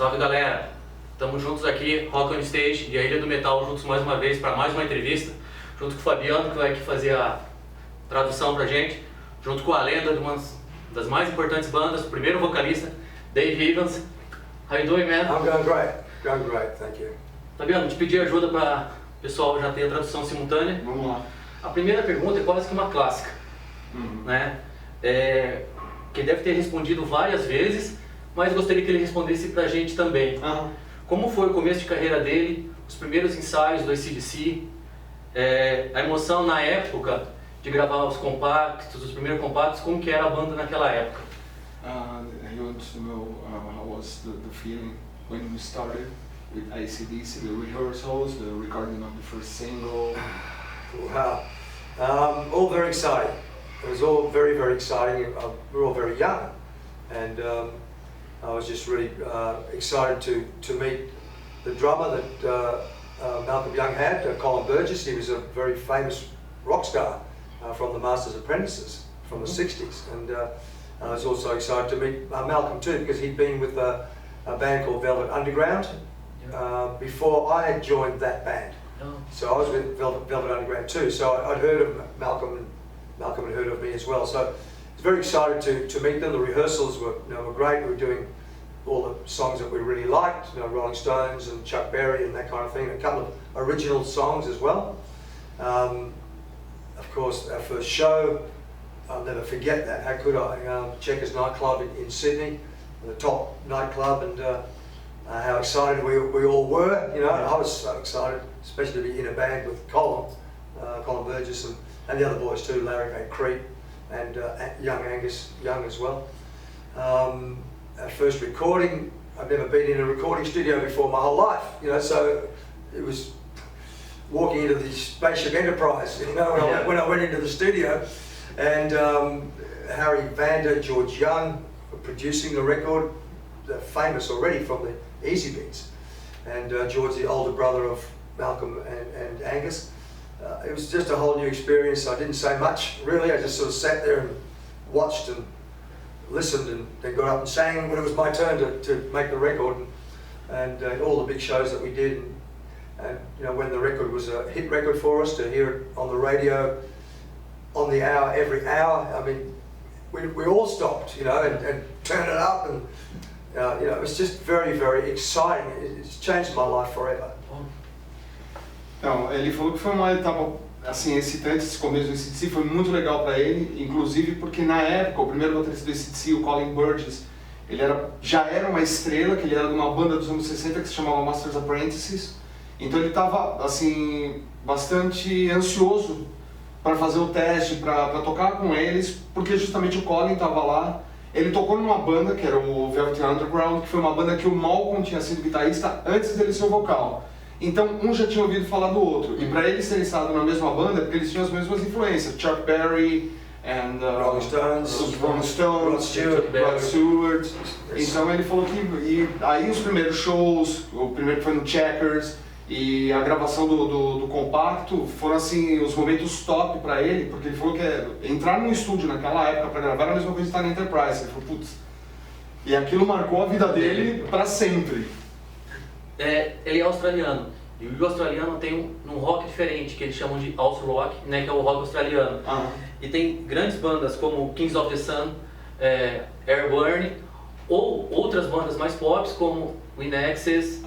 Salve galera, estamos juntos aqui, Rock on Stage e A Ilha do Metal juntos mais uma vez para mais uma entrevista, junto com o Fabiano que vai aqui fazer a tradução pra gente, junto com a lenda de uma das mais importantes bandas, o primeiro vocalista, Dave Evans. How you doing, man? I'm going great, thank you. Fabiano, te pedi ajuda para o pessoal já ter a tradução simultânea. Vamos lá. A primeira pergunta é quase que uma clássica, né? Que deve ter respondido várias vezes, mas gostaria que ele respondesse pra gente também. Como foi o começo de carreira dele, os primeiros ensaios do AC/DC, a emoção na época de gravar os compactos, os primeiros compactos, como que era a banda naquela época? He wants to know how was the feeling when we started with AC/DC, the rehearsals, the recording of the first single. Wow, all very exciting. It was all very, very exciting. We were all very young, and I was just really excited to meet the drummer that Malcolm Young had, Colin Burgess. He was a very famous rock star from the Masters Apprentices from the 60s, and I was also excited to meet Malcolm too, because he'd been with a band called Velvet Underground before I had joined that band. So I was with Velvet Underground too, so I'd heard of Malcolm, and Malcolm had heard of me as well. So I was very excited to meet them. The rehearsals were great. We were doing all the songs that we really liked, Rolling Stones and Chuck Berry and that kind of thing, a couple of original songs as well. Of course, our first show, I'll never forget that, how could I? Checkers nightclub in Sydney, the top nightclub, and how excited we all were, I was so excited, especially to be in a band with Colin Burgess and the other boys too, Larry Van Creep and young Angus Young as well. Our first recording, I've never been in a recording studio before my whole life, so it was walking into the Spaceship Enterprise, when I went into the studio, and Harry Vander, George Young were producing the record. They're famous already from the Easy Beats, and George, the older brother of Malcolm and Angus. It was just a whole new experience. I didn't say much really, I just sort of sat there and watched and listened, and then got up and sang when it was my turn to make the record, and all the big shows that we did, and when the record was a hit record for us, to hear it on the radio on the hour, every hour, I mean, we all stopped, and turned it up, and it was just very, very exciting. It's changed my life forever. Então, ele falou que foi uma etapa assim excitante, esse começo do AC/DC foi muito legal para ele, inclusive porque na época o primeiro baterista do AC/DC, o Colin Burgess, ele já era uma estrela, que ele era de uma banda dos anos 60 que se chamava Masters Apprentices. Então ele estava assim bastante ansioso para fazer o teste, para tocar com eles, porque justamente o Colin estava lá. Ele tocou numa banda que era o Velvet Underground, que foi uma banda que o Malcolm tinha sido guitarrista antes dele ser o vocal. Então um já tinha ouvido falar do outro, e para eles terem estado na mesma banda, porque eles tinham as mesmas influências, Chuck Berry, and Rolling Stones, Rod Stewart. Então ele falou que aí os primeiros shows, o primeiro foi no Checkers, e a gravação do compacto foram assim os momentos top para ele, porque ele falou que entrar num estúdio naquela época para gravar era a mesma coisa que estar na Enterprise. Ele falou, putz, e aquilo marcou a vida dele para sempre. Ele é australiano, e o australiano tem um rock diferente, que eles chamam de Aus Rock, né, que é o rock australiano. E tem grandes bandas como Kings of the Sun, Airburn, ou outras bandas mais pop como o In Excess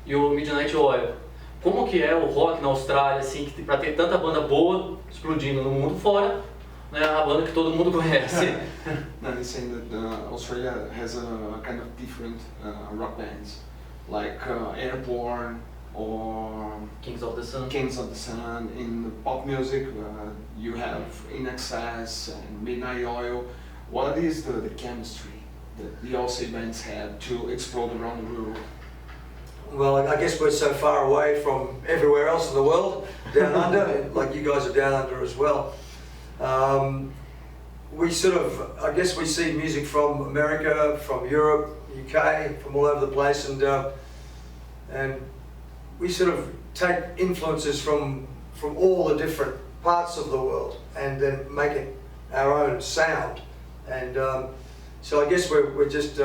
e o Midnight Oil. Como que é o rock na Austrália, assim, que para ter tanta banda boa explodindo no mundo fora, né, a banda que todo mundo conhece? No, he's saying that Australia has a kind of different rock bands, like Airborne or Kings of the Sun. In pop music, you have In Excess and Midnight Oil. What is the chemistry that the Aussie bands have to explode around the world? Well, I guess we're so far away from everywhere else in the world, down under, like you guys are down under as well. We sort of, I guess we see music from America, from Europe, UK, from all over the place, and we sort of take influences from all the different parts of the world and then make it our own sound. And so I guess we're just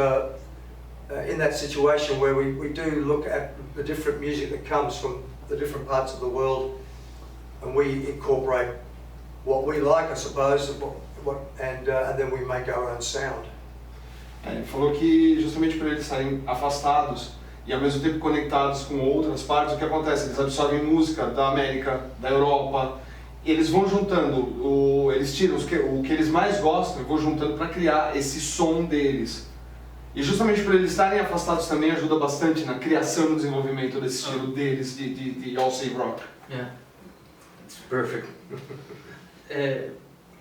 in that situation where we do look at the different music that comes from the different parts of the world, and we incorporate what we like, I suppose, and then we make our own sound. Ele falou que justamente por eles estarem afastados e ao mesmo tempo conectados com outras partes, o que acontece? Eles absorvem música da América, da Europa, e eles vão juntando, eles tiram o que eles mais gostam e vão juntando para criar esse som deles. E justamente por eles estarem afastados também ajuda bastante na criação e no desenvolvimento desse estilo deles de Aussie Rock. Yeah, it's perfect.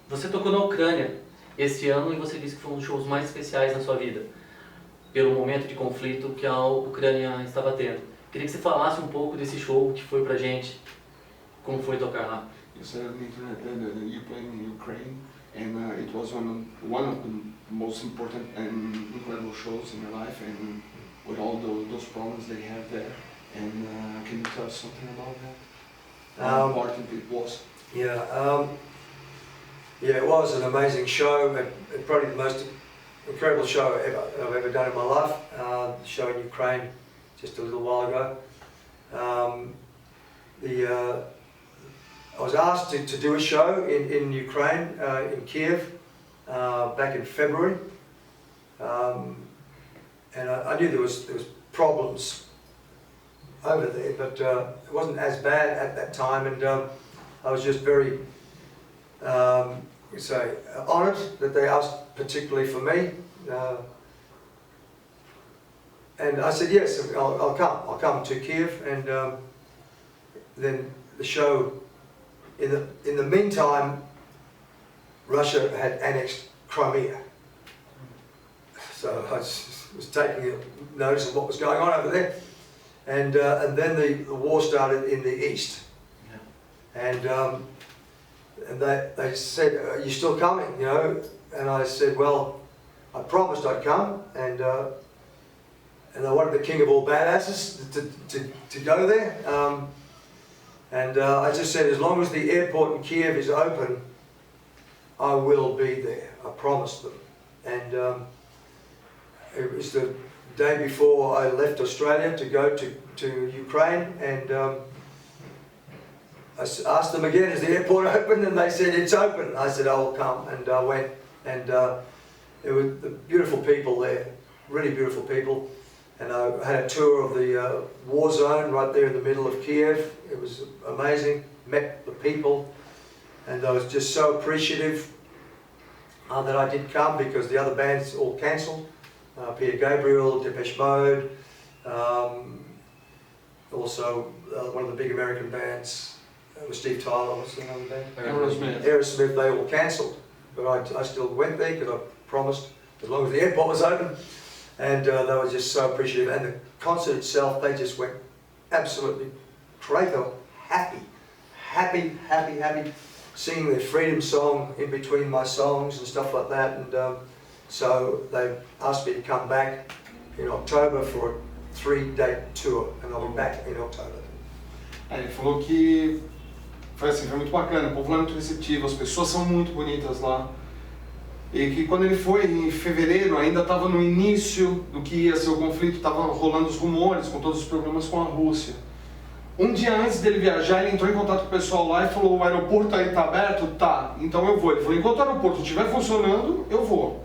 Você tocou na Ucrânia esse ano e você disse que foi um dos shows mais especiais na sua vida, pelo momento de conflito que a Ucrânia estava tendo. Queria que você falasse um pouco desse show que foi pra gente, como foi tocar lá. You said on the internet that you played in Ukraine, and it was one of the most important and incredible shows in your life, and with all those problems they have there. And can you tell us something about that? How important it was? Yeah, it was an amazing show, probably the most incredible show I've ever done in my life. The show in Ukraine just a little while ago. I was asked to do a show in Ukraine, in Kiev, back in February, and I knew there was problems over there, but it wasn't as bad at that time, and I was just very honoured that they asked particularly for me, and I said yes, I'll come to Kiev, and then the show. In the meantime, Russia had annexed Crimea, so I was taking notice of what was going on over there, and then the war started in the east, and they said, "Are you still coming?" You know, and I said, "Well, I promised I'd come," and I wanted the king of all badasses to go there. And I just said, as long as the airport in Kiev is open, I will be there. I promised them. And it was the day before I left Australia to go to Ukraine, and I asked them again, is the airport open? And they said, it's open. I said, I will come. And I went, and there were the beautiful people there, really beautiful people. And I had a tour of the war zone right there in the middle of Kiev. It was amazing, met the people, and I was just so appreciative that I did come, because the other bands all cancelled. Peter Gabriel, Depeche Mode, also one of the big American bands, with Steve Tyler, what's the name of the band? Aerosmith, they all cancelled. But I still went there because I promised, as long as the airport was open. And they were just so appreciative, and the concert itself, they just went absolutely great. They were happy, singing their freedom song in between my songs and stuff like that. And so they asked me to come back in October for a 3-day tour, and I'll be back in October. Ele falou que foi assim, foi muito bacana, o povo lá é muito receptivo, as pessoas são muito bonitas lá. E que quando ele foi em fevereiro, ainda estava no início do que ia ser o conflito, estavam rolando os rumores com todos os problemas com a Rússia. Um dia antes dele viajar, ele entrou em contato com o pessoal lá e falou, o aeroporto aí está aberto? Tá, então eu vou. Ele falou, enquanto o aeroporto estiver funcionando, eu vou.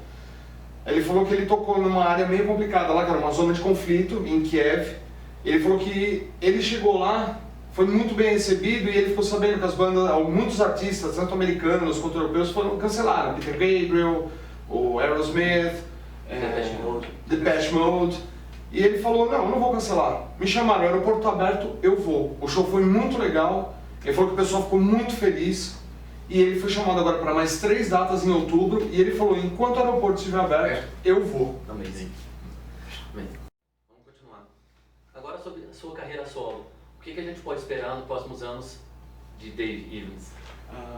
Ele falou que ele tocou numa área meio complicada lá, que era uma zona de conflito, em Kiev. Ele falou que ele chegou lá, foi muito bem recebido, e ele ficou sabendo que as bandas, muitos artistas, tanto americanos quanto europeus, cancelaram. Peter Gabriel, o Aerosmith, Depeche Mode. E ele falou, não vou cancelar. Me chamaram, o aeroporto está aberto, eu vou. O show foi muito legal, ele falou que o pessoal ficou muito feliz. E ele foi chamado agora para mais 3 datas em outubro, e ele falou, enquanto o aeroporto estiver aberto, eu vou. Amazing. Vamos continuar. Agora sobre a sua carreira solo. O que a gente pode esperar nos próximos anos de Dave Evans?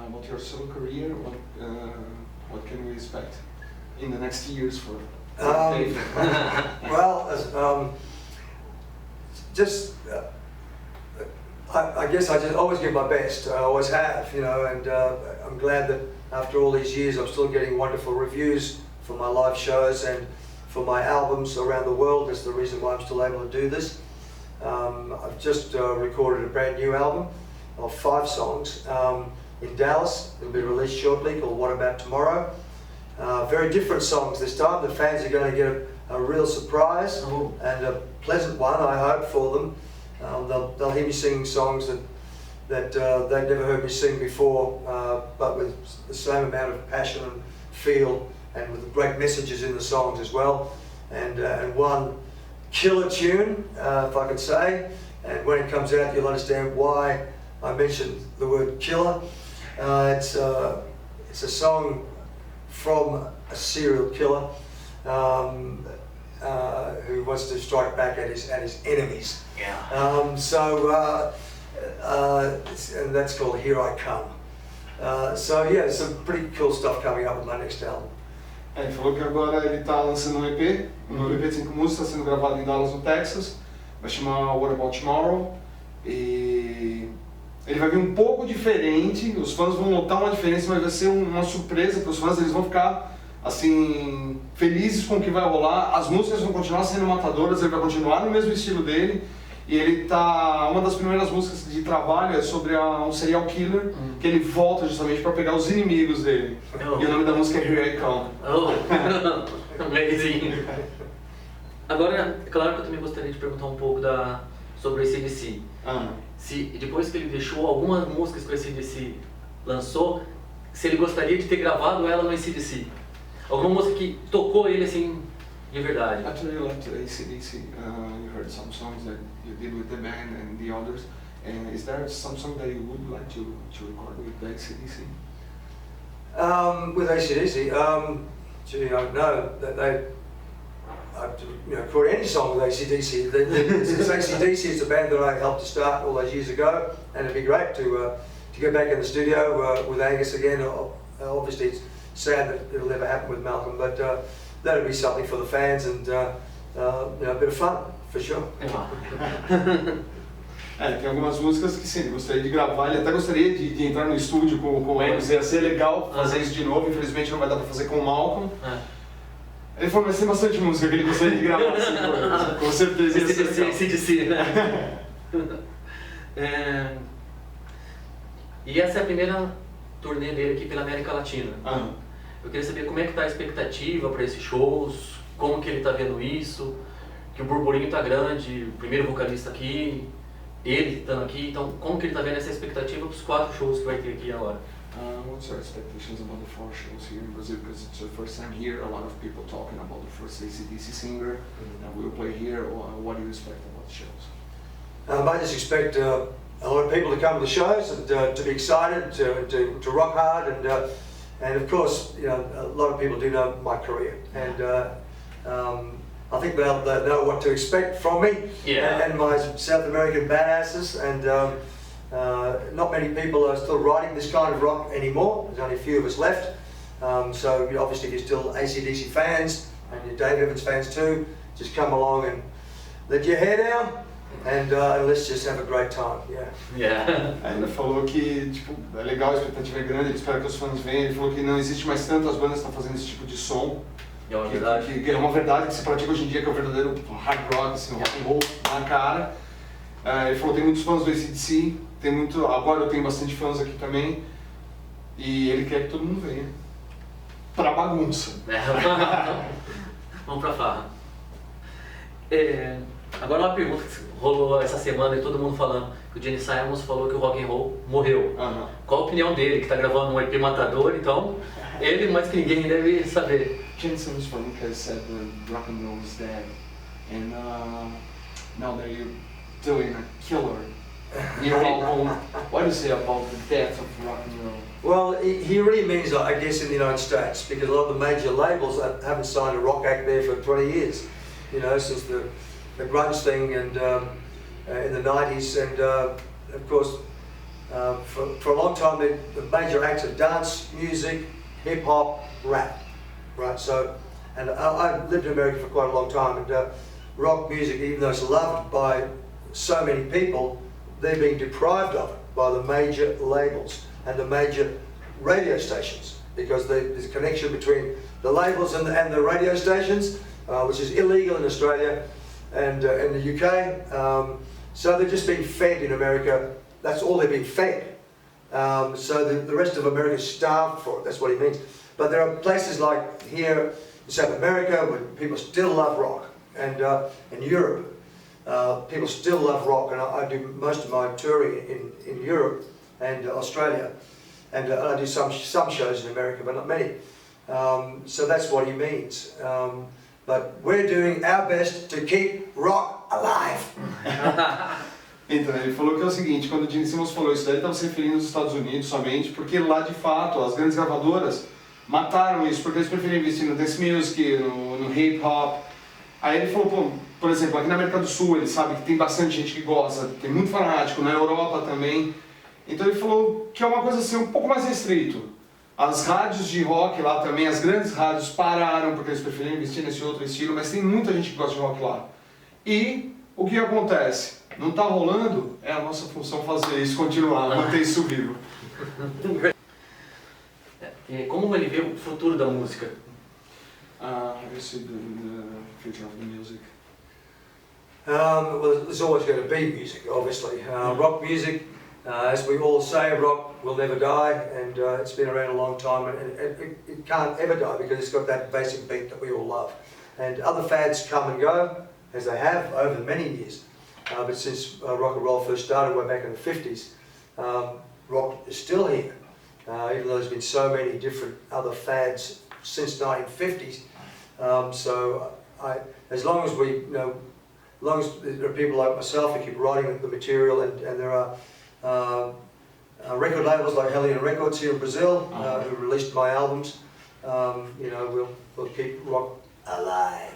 About your solo career, what can we expect in the next years for Dave? Well, I guess I just always give my best. I always have, you know, and I'm glad that after all these years I'm still getting wonderful reviews for my live shows and for my albums around the world. That's the reason why I'm still able to do this. I've just recorded a brand new album of 5 songs in Dallas. It'll be released shortly, called What About Tomorrow. Very different songs this time. The fans are going to get a real surprise and a pleasant one, I hope, for them. They'll hear me singing songs that they've never heard me sing before, but with the same amount of passion and feel, and with great messages in the songs as well. And one killer tune, if I could say, and when it comes out you'll understand why I mentioned the word killer. It's a song from a serial killer who wants to strike back at his enemies. Yeah. And that's called Here I Come. So yeah, there's some pretty cool stuff coming up with my next album. Ele falou que agora ele está lançando um EP, EP de 5 músicas, está sendo gravado em Dallas, no Texas, vai chamar What About Tomorrow, e ele vai vir um pouco diferente, os fãs vão notar uma diferença, mas vai ser uma surpresa para os fãs, eles vão ficar assim, felizes com o que vai rolar, as músicas vão continuar sendo matadoras, ele vai continuar no mesmo estilo dele, e ele tá, uma das primeiras músicas de trabalho é sobre um serial killer, que ele volta justamente para pegar os inimigos dele. E o nome da música é Here I Come. Amazing. Agora, é claro que eu também gostaria de perguntar um pouco sobre o AC/DC. Se depois que ele deixou algumas músicas que o AC/DC lançou, se ele gostaria de ter gravado ela no AC/DC. Alguma música que tocou ele assim de verdade. After you left AC/DC, you heard some songs that you did with the band and the others. And is there some song that you would like to record with the AC/DC? With AC/DC, gee, I don't know that I've recorded any song with AC/DC. Since AC/DC is the band that I helped to start all those years ago, and it'd be great to get back in the studio with Angus again. Obviously, it's sad that it'll never happen with Malcolm, but that'll be something for the fans and a bit of fun, for sure. Tem algumas músicas que sim, ele gostaria de gravar, ele até gostaria de entrar no estúdio com o Angus, ia ser legal fazer isso de novo, infelizmente não vai dar pra fazer com o Malcolm. Ele falou, mas tem bastante música que ele gostaria de gravar assim, com certeza ia ser legal. AC/DC, E essa é a primeira turnê dele aqui pela América Latina. Eu queria saber como é que está a expectativa para esses shows, como que ele está vendo isso, que o burburinho está grande, o primeiro vocalista aqui, ele estando aqui, então como que ele está vendo essa expectativa para os 4 shows que vai ter aqui agora? What's your expectations about the 4 shows here in Brazil? Because it's the first time here, a lot of people talking about the first AC/DC singer, and we'll play here. What do you expect about the shows? I just expect a lot of people to come to the shows and to be excited, to rock hard, and of course, a lot of people do know my career, and I think they'll know what to expect from me and my South American badasses, and not many people are still writing this kind of rock anymore. There's only a few of us left, so obviously if you're still AC/DC fans, and you're Dave Evans fans too, just come along and let your hair down, and let's just have a great time. Ele falou que é legal, a expectativa é grande, ele espera que os fãs venham. Ele falou que não existe mais tantas bandas que estão fazendo esse tipo de som. É uma verdade. Que é uma verdade que se pratica hoje em dia, que é o verdadeiro hard rock, assim, rock and roll na cara. Ele falou que tem muitos fãs do AC/DC, agora eu tenho bastante fãs aqui também, e ele quer que todo mundo venha pra bagunça. Vamos pra farra. Agora uma pergunta que rolou essa semana e todo mundo falando, que o Gene Simons falou que o rock and roll morreu. Qual a opinião dele, que está gravando um EP matador, então ele mais que ninguém deve saber. Gene Simons from UK said that rock and roll is dead, and now that you're doing a killer new album, what do you say about the death of rock and roll? Well, he really means, I guess, in the United States, because a lot of the major labels haven't signed a rock act there for 20 years, since the grunge thing and in the 90s, and of course for a long time the major acts of dance music, hip hop, rap, right? So, and I've lived in America for quite a long time, and rock music, even though it's loved by so many people, they're being deprived of it by the major labels and the major radio stations, because there's a connection between the labels and the radio stations. which is illegal in Australia and in the UK. So they're just being fed in America. That's all they're being fed. So the rest of America is starved for it. That's what he means. But there are places like here in South America where people still love rock, and in Europe people still love rock. And I do most of my touring in Europe and Australia, and I do some shows in America, but not many. So that's what he means. But we're doing our best to keep rock alive. Então, ele falou que é o seguinte, quando o Gene Simmons falou isso daí, ele estava se referindo aos Estados Unidos somente, porque lá de fato as grandes gravadoras mataram isso, porque eles preferiam investir no dance music, no hip hop. Aí ele falou, pô, por exemplo, aqui na América do Sul ele sabe que tem bastante gente que gosta, tem muito fanático, na Europa também. Então ele falou que é uma coisa assim um pouco mais restrito. As rádios de rock lá também, as grandes rádios pararam porque eles preferiam investir nesse outro estilo, mas tem muita gente que gosta de rock lá. E o que acontece? Não está rolando, é a nossa função fazer isso, continuar, manter isso vivo. Como ele vê o futuro da música? I see the future of the music. Well, there's always going to be music, obviously. Rock music, as we all say, rock will never die, and it's been around a long time, and it can't ever die because it's got that basic beat that we all love. And other fads come and go, as they have over many years. But since rock and roll first started way back in the 50s, rock is still here. Even though there's been so many different other fads since 1950s. So as long as we, as long as there are people like myself who keep writing the material, and there are record labels like Hellion Records here in Brazil who released my albums, we'll keep rock alive.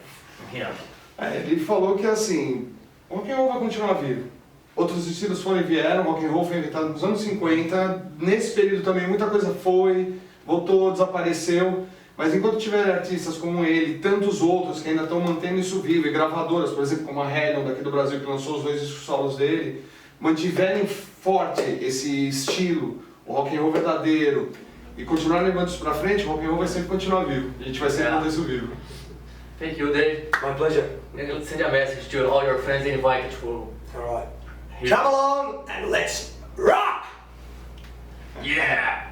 Yeah. Ele falou que assim, o rock and roll vai continuar vivo. Outros estilos foram e vieram, o rock and roll foi inventado nos anos 50, nesse período também muita coisa foi, voltou, desapareceu, mas enquanto tiver artistas como ele e tantos outros que ainda estão mantendo isso vivo, e gravadoras, por exemplo, como a Hellion daqui do Brasil, que lançou os 2 discos solos dele, mantiverem forte esse estilo, o rock and roll verdadeiro, e continuarem levando isso pra frente, o rock and roll vai sempre continuar vivo, a gente vai sempre manter isso vivo. Thank you, Dave. My pleasure. Let's send a message to all your friends and invite you to. All right. Come along and let's rock! Yeah!